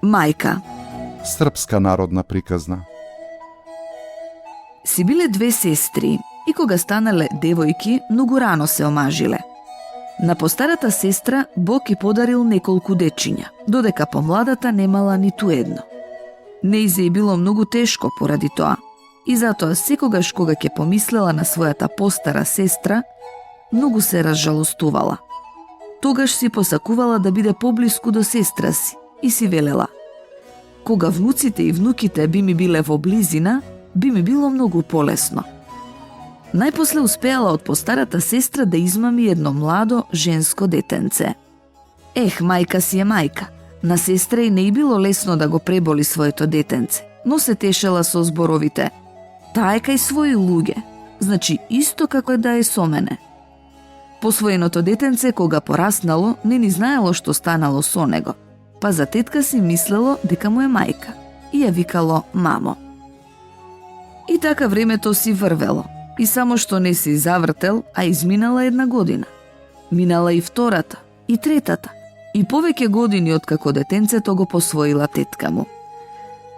Мајка. Српска народна приказна. Си биле две сестри и кога станале девојки, многу рано се омажиле. На постарата сестра Бог и подарил неколку дечиња, додека помладата немала ниту едно. Неизе е било многу тешко поради тоа и затоа секогаш кога ќе помислела на својата постара сестра, многу се разжалостувала. Тогаш си посакувала да биде поблиску до сестра си и си велела: кога внуците и внуките би ми биле во близина, би ми било многу полесно. Најпосле успеала од постарата сестра да измами едно младо женско детенце. Мајка си е мајка. На сестра и не и било лесно да го преболи своето детенце, но се тешела со зборовите: таа е кај своји луѓе, значи исто како е да е со мене. Посвоеното детенце кога пораснало, не ни знаело што станало со него, па за тетка си мислело дека му е мајка и ја викало мамо. И така времето си врвело, и само што не си завртел, а изминала една година. Минала и втората, и третата, и повеќе години откако детенцето го посвоила тетка му.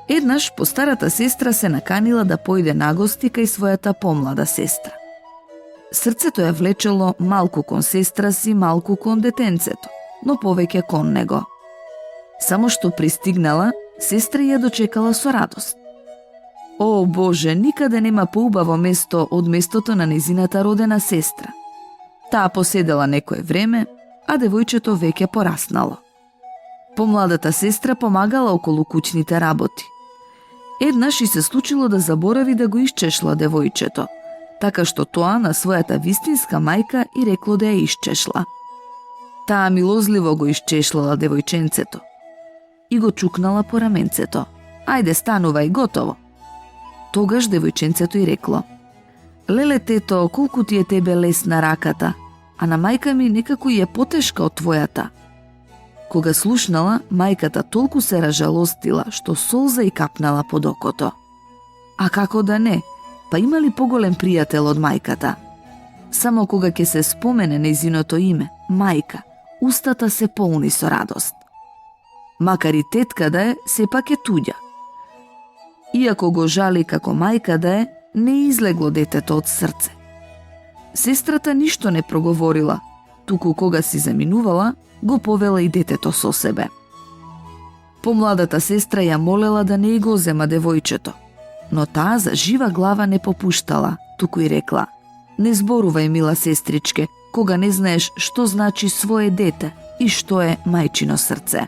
Еднаш постарата сестра се наканила да појде на гости кај својата помлада сестра. Срцето ја влечело малку кон сестра си, малку кон детенцето, но повеќе кон него. Само што пристигнала, сестра ја дочекала со радост. О, Боже, никаде нема поубаво место од местото на незината родена сестра. Таа поседела некое време, а девојчето веќе пораснало. Помладата сестра помагала околу куќните работи. Еднаш и се случило да заборави да го исчешла девојчето, така што тоа на својата вистинска мајка и рекло да ја исчешла. Таа милозливо го исчешлала девојченцето и го чукнала по раменцето. Ајде, станувај, готово. Тогаш девојченцето и рекло: леле тето, колку ти е тебе лесна раката, а на мајка ми некако и е потешка од твојата. Кога слушнала, мајката толку се разжалостила што солза и капнала под окото. А како да не, па има ли поголем пријател од мајката? Само кога ќе се спомене нејзиното име, мајка, устата се полни со радост. Макар и тетка да е, сепак е туѓа. Иако го жали како мајка да е, не излегло детето од срце. Сестрата ништо не проговорила, туку кога си заминувала, го повела и детето со себе. Помладата сестра ја молела да не го зема девојчето, но таа за жива глава не попуштала, туку и рекла: не зборувај, мила сестричке, кога не знаеш што значи свое дете и што е мајчино срце.